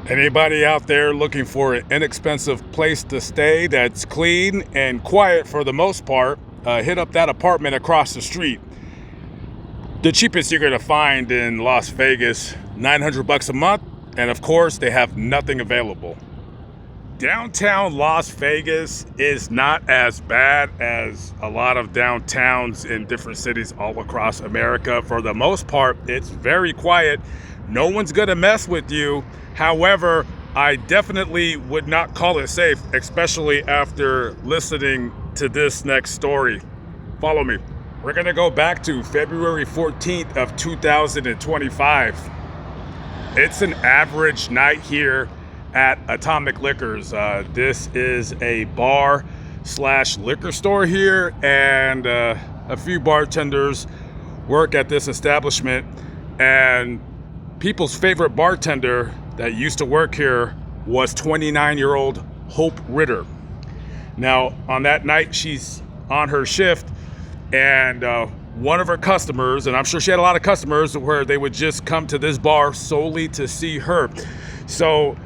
Anybody out there looking for an inexpensive place to stay that's clean and quiet for the most part, hit up that apartment across the street. The cheapest you're going to find in Las Vegas, $900 a month, and of course they have nothing available. Downtown Las Vegas is not as bad as a lot of downtowns in different cities all across America. For the most part, it's very quiet. No one's gonna mess with you. However, I definitely would not call it safe, especially after listening to this next story. Follow me. We're gonna go back to February 14th of 2025. It's an average night here at Atomic Liquors. This is a bar slash liquor store here, and a few bartenders work at this establishment. And people's favorite bartender that used to work here was 29-year-old Hope Ritter. Now, on that night, she's on her shift, and one of her customers, and I'm sure she had a lot of customers where they would just come to this bar solely to see her. So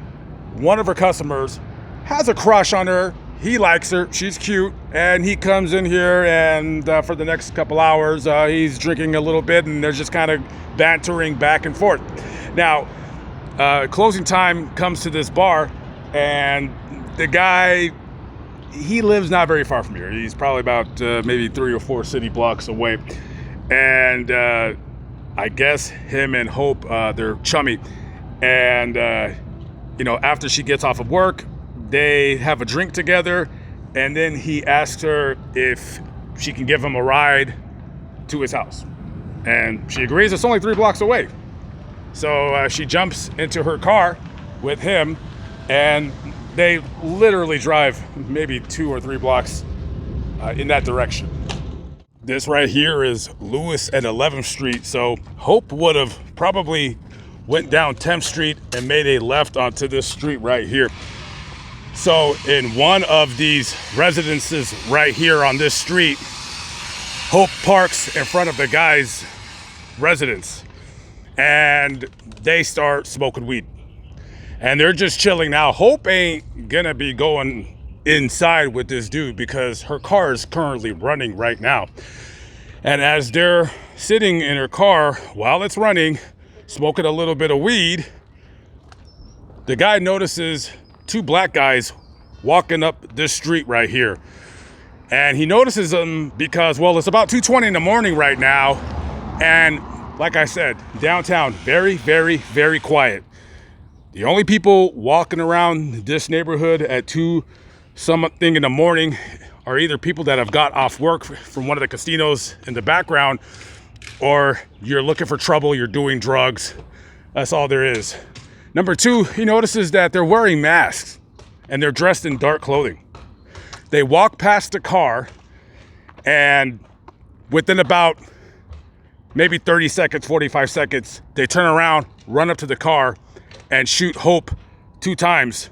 one of her customers has a crush on her. He likes her. She's cute. And he comes in here, and for the next couple hours, he's drinking a little bit, and they're just kind of bantering back and forth. Now, closing time comes to this bar, and the guy, he lives not very far from here. He's probably about maybe 3 or 4 city blocks away. And I guess him and Hope, they're chummy. And after she gets off of work, they have a drink together, and then he asks her if she can give him a ride to his house. And she agrees. It's only 3 blocks away. So she jumps into her car with him, and they literally drive maybe 2 or 3 blocks in that direction. This right here is Lewis and 11th Street. So Hope would have probably went down 10th Street and made a left onto this street right here. So in one of these residences right here on this street, Hope parks in front of the guy's residence, and they start smoking weed. And they're just chilling. Now, Hope ain't gonna be going inside with this dude because her car is currently running right now. And as they're sitting in her car while it's running, smoking a little bit of weed, the guy notices 2 black guys walking up this street right here. And he notices them because, well, it's about 2:20 in the morning right now. And like I said, downtown, very, very, very quiet. The only people walking around this neighborhood at 2-something in the morning are either people that have got off work from one of the casinos in the background, or you're looking for trouble, you're doing drugs. That's all there is. Number 2, he notices that they're wearing masks and they're dressed in dark clothing. They walk past the car, and within about maybe 30 seconds, 45 seconds, they turn around, run up to the car, and shoot Hope 2 times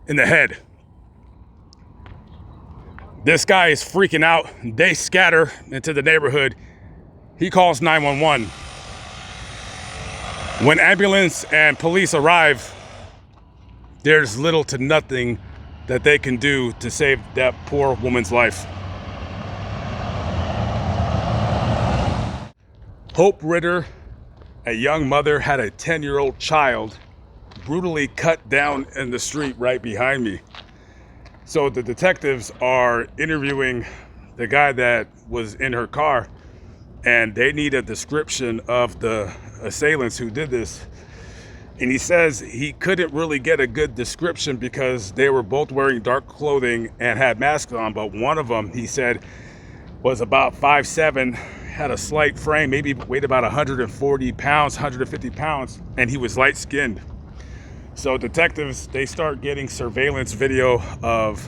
in the head. This guy is freaking out. They scatter into the neighborhood. He calls 911. When ambulance and police arrive, there's little to nothing that they can do to save that poor woman's life. Hope Ritter, a young mother, had a 10-year-old child brutally cut down in the street right behind me. So the detectives are interviewing the guy that was in her car, and they need a description of the assailants who did this. And he says he couldn't really get a good description because they were both wearing dark clothing and had masks on, but one of them, he said, was about 5'7", had a slight frame, maybe weighed about 140 pounds, 150 pounds, and he was light-skinned. So detectives, they start getting surveillance video of,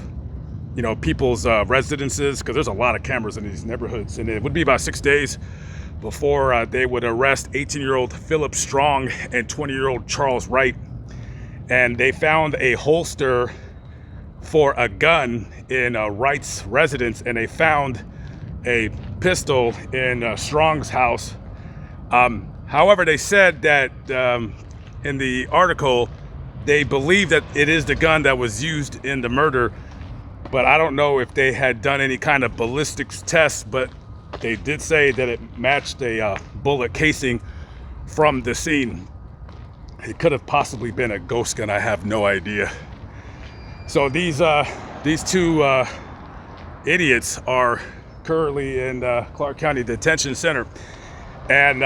people's residences, because there's a lot of cameras in these neighborhoods, and it would be about 6 days before they would arrest 18-year-old Philip Strong and 20-year-old Charles Wright. And they found a holster for a gun in Wright's residence, and they found a pistol in Strong's house. However, they said that in the article They believe that it is the gun that was used in the murder, but I don't know if they had done any kind of ballistics test, but they did say that it matched a bullet casing from the scene. It could have possibly been a ghost gun, I have no idea. So these two idiots are currently in Clark County Detention Center, and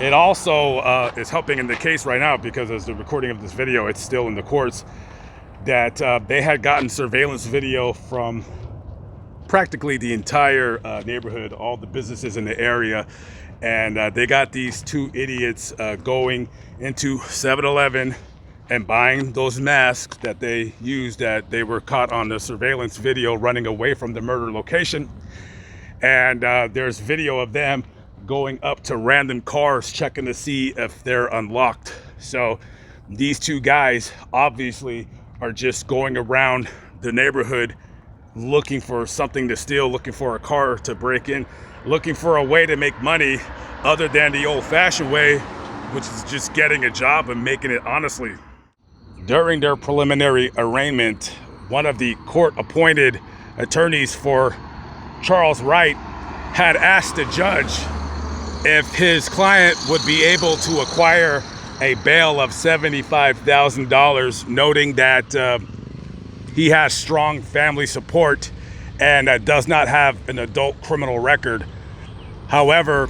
it also is helping in the case right now, because as the recording of this video, it's still in the courts, that they had gotten surveillance video from practically the entire neighborhood, all the businesses in the area, and they got these two idiots going into 7-Eleven and buying those masks that they used, that they were caught on the surveillance video running away from the murder location. And there's video of them going up to random cars, checking to see if they're unlocked. So these two guys obviously are just going around the neighborhood looking for something to steal, looking for a car to break in, looking for a way to make money other than the old-fashioned way, which is just getting a job and making it honestly. During their preliminary arraignment, one of the court-appointed attorneys for Charles Wright had asked the judge if his client would be able to acquire a bail of $75,000, noting that he has strong family support and does not have an adult criminal record. However,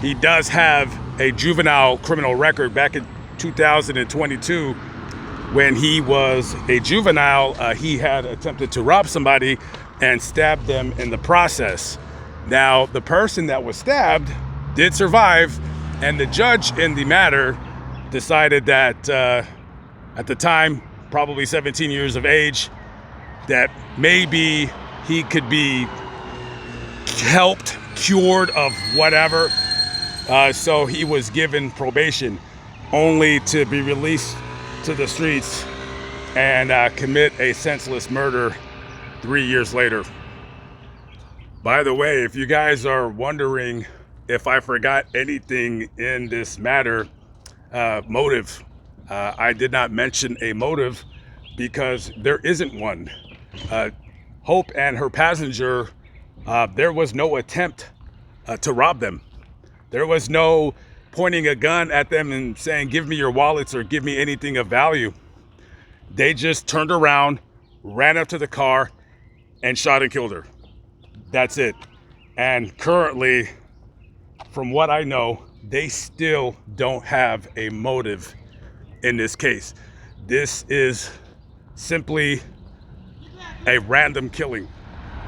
he does have a juvenile criminal record. Back in 2022, when he was a juvenile, he had attempted to rob somebody and stabbed them in the process. Now, the person that was stabbed did survive, and the judge in the matter decided that at the time, probably 17 years of age, that maybe he could be helped, cured of whatever. So he was given probation, only to be released to the streets and commit a senseless murder 3 years later. By the way, if you guys are wondering if I forgot anything in this matter, motive, I did not mention a motive because there isn't one. Hope and her passenger, there was no attempt to rob them. There was no pointing a gun at them and saying, give me your wallets or give me anything of value. They just turned around, ran up to the car, and shot and killed her. That's it. And currently, from what I know, they still don't have a motive in this case. This is simply a random killing.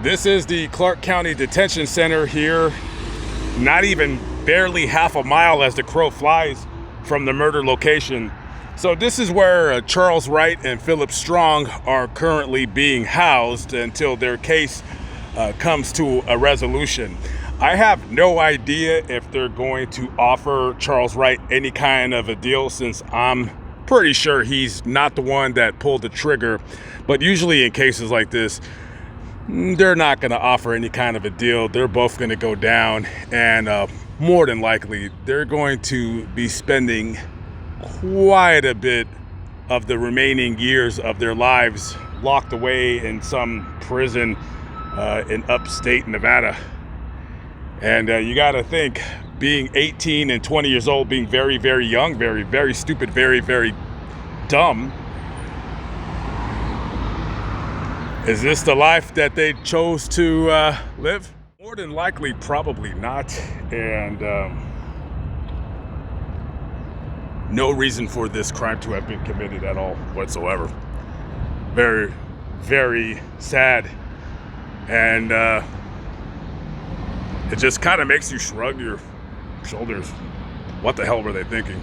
This is the Clark County Detention Center here, not even barely half a mile as the crow flies from the murder location. So this is where Charles Wright and Philip Strong are currently being housed until their case comes to a resolution. I have no idea if they're going to offer Charles Wright any kind of a deal, since I'm pretty sure he's not the one that pulled the trigger. But usually in cases like this, they're not going to offer any kind of a deal. They're both going to go down, and more than likely, they're going to be spending quite a bit of the remaining years of their lives locked away in some prison in upstate Nevada. And you got to think, being 18 and 20 years old, being very, very young, very, very stupid, very, very dumb. Is this the life that they chose to live? More than likely, probably not. And no reason for this crime to have been committed at all whatsoever. Very, very sad. And it just kind of makes you shrug your shoulders. What the hell were they thinking?